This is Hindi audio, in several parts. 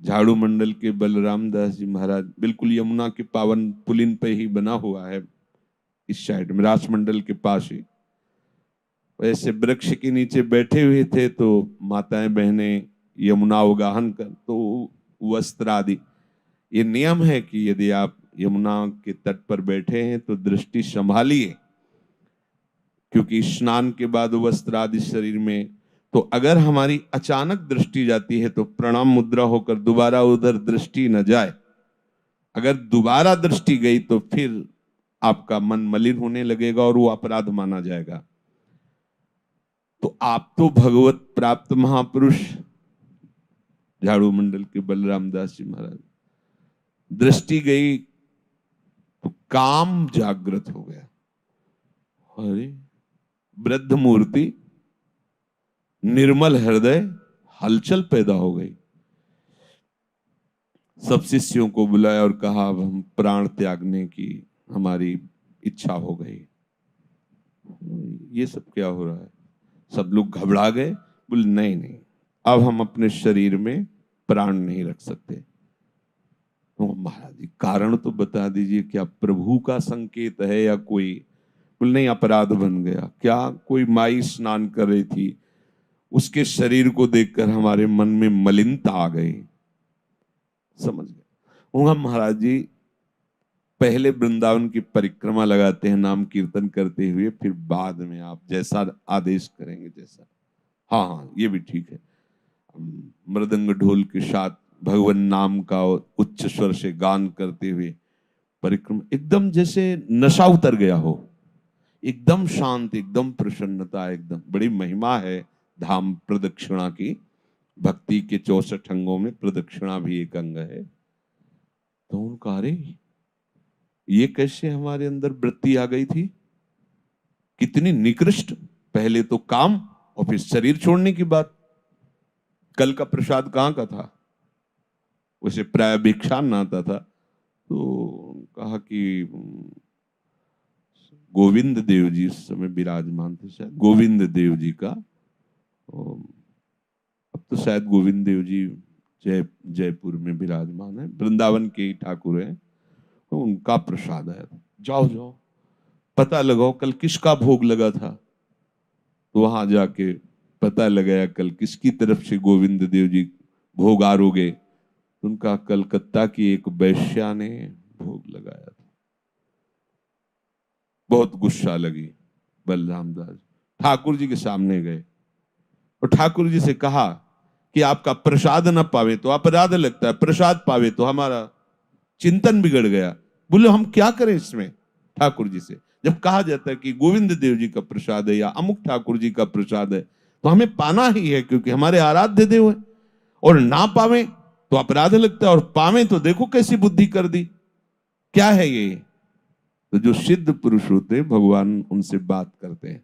झाड़ू मंडल के बलराम दास जी महाराज बिल्कुल यमुना के पावन पुलिन पे ही बना हुआ है, इस साइड में रास मंडल के पास ही। वैसे वृक्ष के नीचे बैठे हुए थे तो माताएं बहनें यमुना अवगाहन कर तो वस्त्र आदि, ये नियम है कि यदि आप यमुना के तट पर बैठे हैं तो दृष्टि संभालिए, क्योंकि स्नान के बाद वस्त्र आदि शरीर में, तो अगर हमारी अचानक दृष्टि जाती है तो प्रणाम मुद्रा होकर दोबारा उधर दृष्टि न जाए। अगर दोबारा दृष्टि गई तो फिर आपका मन मलिन होने लगेगा और वो अपराध माना जाएगा। तो आप तो भगवत प्राप्त महापुरुष झाड़ू मंडल के बलराम दास जी महाराज, दृष्टि गई तो काम जागृत हो गया। अरे वृद्ध मूर्ति, निर्मल हृदय, हलचल पैदा हो गई। सब शिष्यों को बुलाया और कहा अब हम प्राण त्यागने की हमारी इच्छा हो गई। ये सब क्या हो रहा है? सब लोग घबरा गए, बोले नहीं नहीं, अब हम अपने शरीर में प्राण नहीं रख सकते। तो महाराज जी कारण तो बता दीजिए, क्या प्रभु का संकेत है या कोई? बोले नहीं, अपराध बन गया। क्या? कोई माई स्नान कर रही थी, उसके शरीर को देखकर हमारे मन में मलिनता आ गई। समझ गए? वहां महाराज जी पहले वृंदावन की परिक्रमा लगाते हैं नाम कीर्तन करते हुए, फिर बाद में आप जैसा आदेश करेंगे जैसा। हाँ हाँ, ये भी ठीक है। मृदंग ढोल के साथ भगवान नाम का उच्च स्वर से गान करते हुए परिक्रमा, एकदम जैसे नशा उतर गया हो, एकदम शांत, एकदम प्रसन्नता, एकदम बड़ी महिमा है धाम प्रदक्षिणा की। भक्ति के 64 अंगों में प्रदक्षिणा भी एक अंग है। तो उनका अरे ये कैसे हमारे अंदर वृत्ति आ गई थी, कितनी निकृष्ट! पहले तो काम और फिर शरीर छोड़ने की बात। कल का प्रसाद कहाँ का था? उसे प्राय भिक्षान आता था। तो कहा कि गोविंद देव जी उस समय विराजमान थे, शायद गोविंद देव जी का, अब तो शायद गोविंद देव जी जयपुर में विराजमान है, वृंदावन के ही ठाकुर हैं। तो उनका प्रसाद है, जाओ जाओ पता लगाओ कल किसका भोग लगा था। तो वहां जाके पता लगाया कल किसकी तरफ से गोविंद देव जी भोग आरोगे। उनका कलकत्ता की एक वैश्या ने भोग लगाया था। बहुत गुस्सा लगी बलराम दास, ठाकुर जी के सामने गए और ठाकुर जी से कहा कि आपका प्रसाद न पावे तो अपराध लगता है, प्रसाद पावे तो हमारा चिंतन बिगड़ गया। बोले हम क्या करें इसमें? ठाकुर जी से जब कहा जाता है कि गोविंद देव जी का प्रसाद है या अमुक ठाकुर जी का प्रसाद है तो हमें पाना ही है, क्योंकि हमारे आराध्य देव है, और ना पावे तो अपराध लगता है, और पावे तो देखो कैसी बुद्धि कर दी। क्या है ये? तो जो सिद्ध पुरुष होते हैं भगवान उनसे बात करते हैं।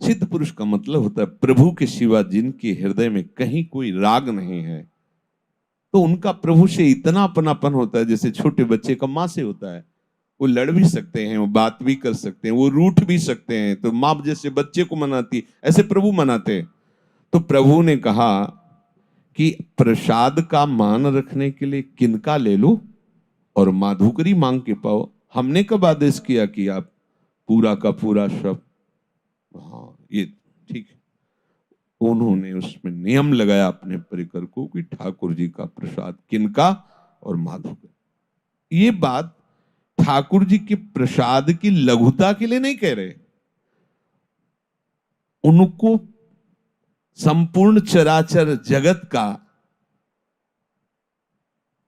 सिद्ध पुरुष का मतलब होता है प्रभु के सिवा जिनके हृदय में कहीं कोई राग नहीं है, तो उनका प्रभु से इतना अपनापन होता है जैसे छोटे बच्चे का माँ से होता है। वो लड़ भी सकते हैं, वो बात भी कर सकते हैं, वो रूठ भी सकते हैं। तो माँ जैसे बच्चे को मनाती ऐसे प्रभु मनाते हैं। तो प्रभु ने कहा कि प्रसाद का मान रखने के लिए किनका ले लो और माधुकरी मांग के पाओ। हमने कब आदेश किया कि आप पूरा का पूरा सब? हाँ ये ठीक है। उन्होंने उसमें नियम लगाया अपने परिकर को कि ठाकुर जी का प्रसाद किनका और माधुकरी। ये बात ठाकुर जी के प्रसाद की लघुता के लिए नहीं कह रहे, उनको संपूर्ण चराचर जगत का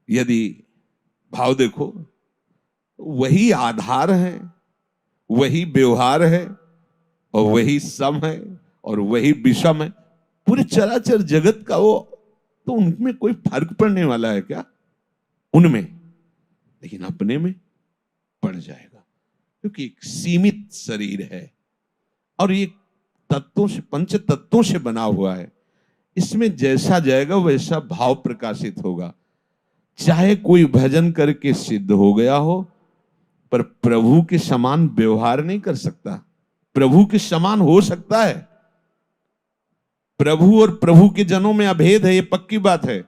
यदि भाव देखो, वही आधार है, वही व्यवहार है, और वही सम है और वही विषम है। पूरे चराचर जगत का वो, तो उनमें कोई फर्क पड़ने वाला है क्या? उनमें, लेकिन अपने में पड़ जाएगा, क्योंकि एक सीमित शरीर है और ये तत्वों से, पंच तत्वों से बना हुआ है। इसमें जैसा जाएगा वैसा भाव प्रकाशित होगा। चाहे कोई भजन करके सिद्ध हो गया हो, पर प्रभु के समान व्यवहार नहीं कर सकता। प्रभु के समान हो सकता है, प्रभु और प्रभु के जनों में अभेद है, ये पक्की बात है,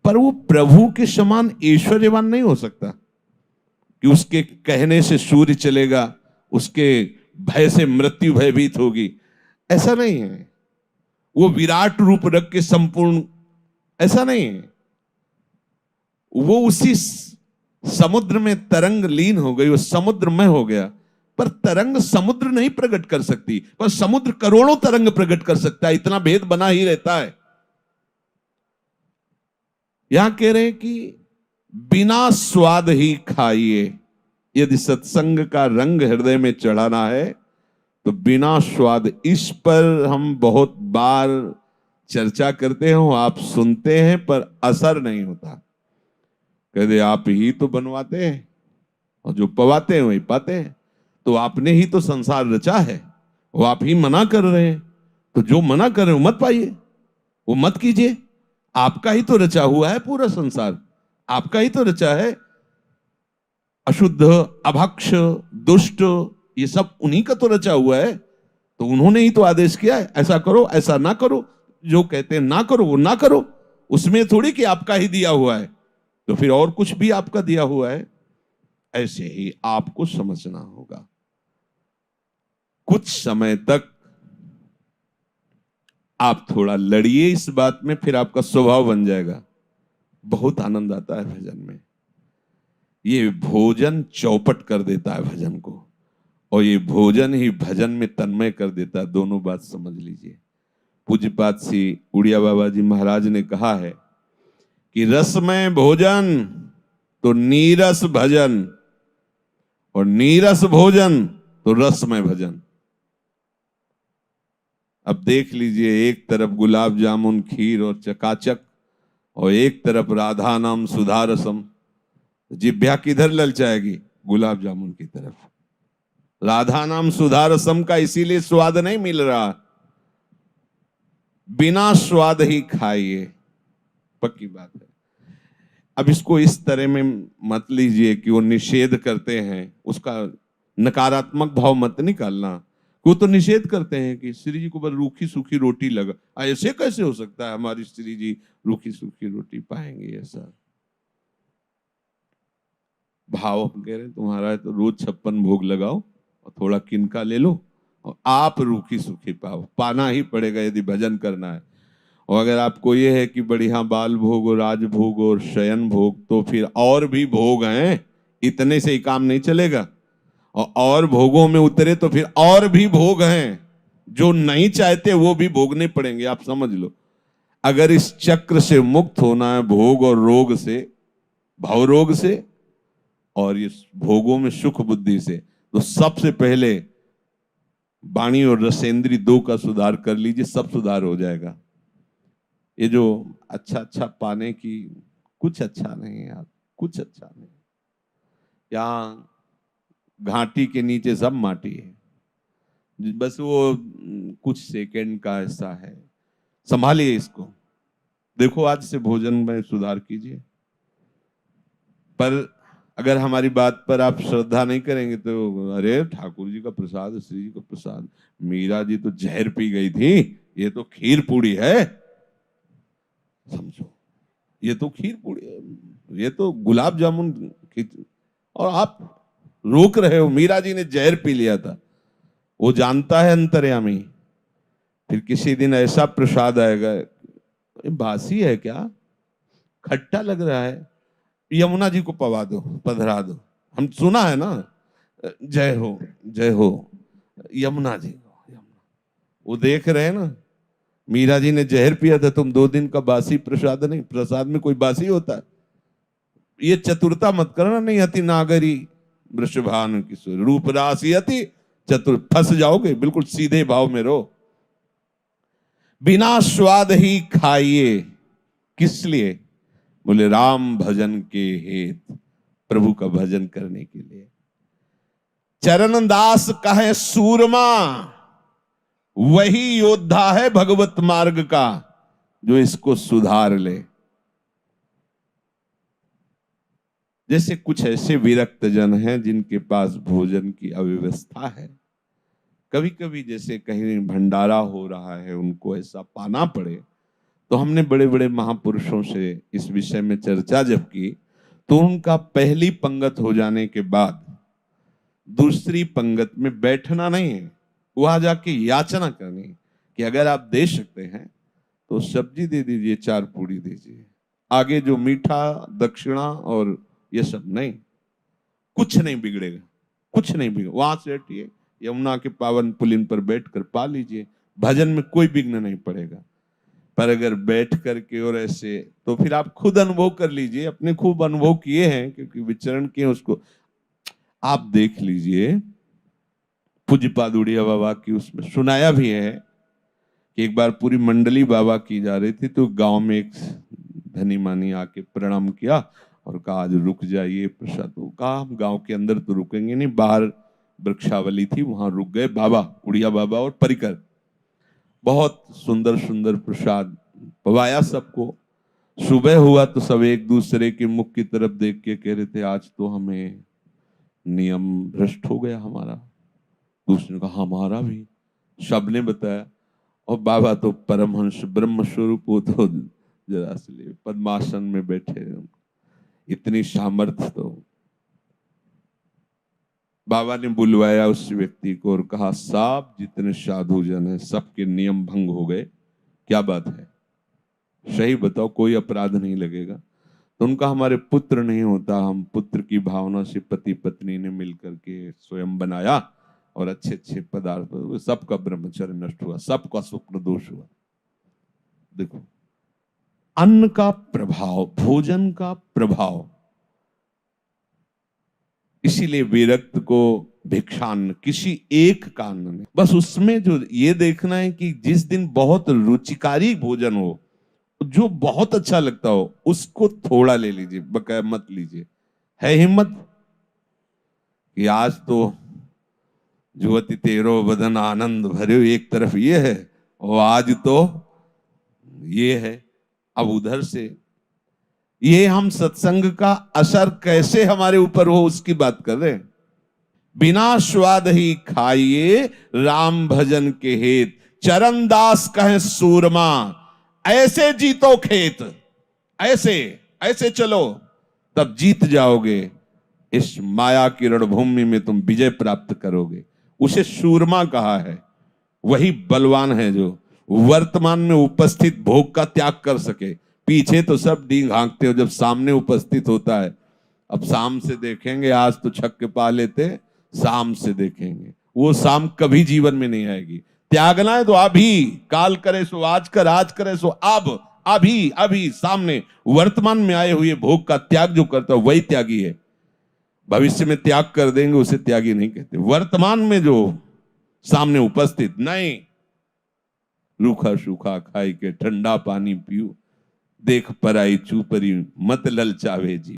पर वो प्रभु के समान ऐश्वर्यवान नहीं हो सकता कि उसके कहने से सूर्य चलेगा, उसके भय से मृत्यु भयभीत होगी। ऐसा नहीं है। वो विराट रूप रख के संपूर्ण, ऐसा नहीं है। वो उसी समुद्र में तरंग लीन हो गई, वो समुद्र में हो गया, पर तरंग समुद्र नहीं प्रकट कर सकती, पर समुद्र करोड़ों तरंग प्रकट कर सकता है। इतना भेद बना ही रहता है। यहां कह रहे हैं कि बिना स्वाद ही खाइए। यदि सत्संग का रंग हृदय में चढ़ाना है तो बिना स्वाद, इस पर हम बहुत बार चर्चा करते हो, आप सुनते हैं, पर असर नहीं होता। कहते आप ही तो बनवाते हैं और जो पवाते हैं वही पाते हैं। तो आपने ही तो संसार रचा है, वो आप ही मना कर रहे हैं, तो जो मना कर रहे हो मत पाइए, वो मत कीजिए। आपका ही तो रचा हुआ है पूरा संसार, आपका ही तो रचा है। अशुद्ध, अभक्ष, दुष्ट, ये सब उन्हीं का तो रचा हुआ है। तो उन्होंने ही तो आदेश किया है, ऐसा करो, ऐसा ना करो। जो कहते हैं ना करो वो ना करो, उसमें थोड़ी कि आपका ही दिया हुआ है, तो फिर और कुछ भी आपका दिया हुआ है। ऐसे ही आपको समझना होगा। कुछ समय तक आप थोड़ा लड़िए इस बात में, फिर आपका स्वभाव बन जाएगा। बहुत आनंद आता है भजन में। ये भोजन चौपट कर देता है भजन को, और ये भोजन ही भजन में तन्मय कर देता है। दोनों बात समझ लीजिए। पूज्यपाद श्री उड़िया बाबा जी महाराज ने कहा है कि रसमय भोजन तो नीरस भजन, और नीरस भोजन तो रसमय भजन। अब देख लीजिए, एक तरफ गुलाब जामुन, खीर और चकाचक, और एक तरफ राधा नाम सुधा रसम। जिभ्या किधर ललचाएगी? गुलाब जामुन की तरफ। राधा नाम सुधा रसम का इसीलिए स्वाद नहीं मिल रहा। बिना स्वाद ही खाइए, पक्की बात है। अब इसको इस तरह में मत लीजिए कि वो निषेध करते हैं, उसका नकारात्मक भाव मत निकालना। वो तो निषेध करते हैं कि श्री जी को बस रूखी सूखी रोटी लगा। ऐसे कैसे हो सकता है हमारी श्री जी रूखी सूखी रोटी पाएंगे? ऐसा भाव हम कह रहे हैं तुम्हारा है तो रोज 56 भोग लगाओ और थोड़ा किनका ले लो, और आप रूखी सूखी पाओ। पाना ही पड़ेगा यदि भजन करना है। और अगर आपको ये है कि बढ़िया बाल भोग और राजभोग और शयन भोग, तो फिर और भी भोग हैं, इतने से ही काम नहीं चलेगा। और भोगों में उतरे तो फिर और भी भोग हैं जो नहीं चाहते, वो भी भोगने पड़ेंगे। आप समझ लो, अगर इस चक्र से मुक्त होना है, भोग और रोग से, भव रोग से और इस भोगों में सुख बुद्धि से, तो सबसे पहले वाणी और रसेंद्री दो का सुधार कर लीजिए, सब सुधार हो जाएगा। ये जो अच्छा अच्छा पाने की, कुछ अच्छा नहीं है यार, कुछ अच्छा नहीं। यहाँ घाटी के नीचे सब माटी है, बस वो कुछ सेकंड का ऐसा है। संभालिए इसको। देखो आज से भोजन में सुधार कीजिए। पर अगर हमारी बात पर आप श्रद्धा नहीं करेंगे तो अरे ठाकुर जी का प्रसाद, श्री जी का प्रसाद, मीरा जी तो जहर पी गई थी, ये तो खीर पूड़ी है। समझो, ये तो खीर पूड़ी है, ये तो गुलाब जामुन, और आप रोक रहे हो। मीरा जी ने जहर पी लिया था, वो जानता है अंतर्यामी। फिर किसी दिन ऐसा प्रसाद आएगा, बासी है क्या, खट्टा लग रहा है, यमुना जी को पवा दो, पधरा दो। हम सुना है ना, जय हो जय हो यमुना जी। वो देख रहे हैं ना, मीरा जी ने जहर पिया था, तुम 2 दिन का बासी प्रसाद, नहीं प्रसाद में कोई बासी होता है? ये चतुरता मत करना। नहीं अति नागरी वृषभानु किशोर रूप राशि अति चतुर, फंस जाओगे। बिल्कुल सीधे भाव में रहो। बिना स्वाद ही खाइए, किस लिए? बोले राम भजन के हेतु, प्रभु का भजन करने के लिए। चरण दास कहे सूरमा, वही योद्धा है भगवत मार्ग का, जो इसको सुधार ले। जैसे कुछ ऐसे विरक्त जन हैं जिनके पास भोजन की अव्यवस्था है, कभी कभी जैसे कहीं भंडारा हो रहा है, उनको ऐसा पाना पड़े, तो हमने बड़े बड़े महापुरुषों से इस विषय में चर्चा जब की, तो उनका पहली पंगत हो जाने के बाद दूसरी पंगत में बैठना नहीं है, वहां जाके याचना करनी है कि अगर आप दे सकते हैं तो सब्जी दे दीजिए, 4 पूड़ी दीजिए, आगे जो मीठा दक्षिणा और ये सब नहीं, कुछ नहीं बिगड़ेगा, कुछ नहीं बिगड़ेगा। वहां से हटिए, यमुना के पावन पुलिन पर बैठकर पा लीजिए, भजन में कोई विघ्न नहीं पड़ेगा। पर अगर बैठ करके और ऐसे, तो फिर आप खुद अनुभव कर लीजिए, अपने खूब अनुभव किए हैं क्योंकि विचरण किए, उसको आप देख लीजिए। पूज्यपाद उड़िया बाबा की उसमें सुनाया भी है कि एक बार पूरी मंडली बाबा की जा रही थी, तो गांव में एक धनी मानी आके प्रणाम किया और कहा आज रुक जाइए प्रसाद। तो कहा हम गांव के अंदर तो रुकेंगे नहीं, बाहर वृक्षावली थी वहां रुक गए। बाबा उड़िया बाबा और परिकर बहुत सुंदर सुंदर प्रसाद पवाया सबको। सुबह हुआ तो सब एक दूसरे के मुख की तरफ देख के कह रहे थे आज तो हमें नियम भ्रष्ट हो गया हमारा। दूसरे ने कहा हमारा भी, सबने बताया। और बाबा तो परमहंस ब्रह्म स्वरूप, वो तो जरा से पद्मासन में बैठे, इतनी सामर्थ्य। तो बाबा ने बुलवाया उस व्यक्ति को और कहा साहब जितने साधु जन हैं सबके नियम भंग हो गए, क्या बात है, सही बताओ, कोई अपराध नहीं लगेगा। तो उनका हमारे पुत्र नहीं होता, हम पुत्र की भावना से पति पत्नी ने मिलकर के स्वयं बनाया और अच्छे अच्छे पदार्थ, सबका ब्रह्मचर्य नष्ट हुआ, सबका स्वप्न दोष हुआ। देखो अन्न का प्रभाव, भोजन का प्रभाव, इसीलिए विरक्त को भिक्षान्न, किसी एक का अन्न नहीं, बस उसमें जो ये देखना है कि जिस दिन बहुत रुचिकारी भोजन हो, जो बहुत अच्छा लगता हो, उसको थोड़ा ले लीजिए, बकाया मत लीजिए। है हिम्मत कि आज तो जुवति तेरो बदन आनंद भरे, एक तरफ ये है और आज तो ये है। अब उधर से ये हम सत्संग का असर कैसे हमारे ऊपर हो उसकी बात कर रहे हैं। बिना स्वाद ही खाइए राम भजन के हेत, चरण दास कहे सूरमा, ऐसे जीतो खेत। ऐसे ऐसे चलो तब जीत जाओगे, इस माया की रणभूमि में तुम विजय प्राप्त करोगे। उसे सूरमा कहा है। वही बलवान है जो वर्तमान में उपस्थित भोग का त्याग कर सके। पीछे तो सब डींग हाँकते हो, जब सामने उपस्थित होता है, अब शाम से देखेंगे, आज तो छक्के पा लेते, शाम से देखेंगे, वो शाम कभी जीवन में नहीं आएगी। त्यागना है तो अभी, काल करे सो आज कर, आज करे सो अब, अभी अभी सामने वर्तमान में आए हुए भोग का त्याग जो करता है वही त्यागी है। भविष्य में त्याग कर देंगे उसे त्यागी नहीं कहते। वर्तमान में जो सामने उपस्थित, नहीं रूखा सूखा खाई के ठंडा पानी पियो, देख पराई चूपरी मत ललचावे जी।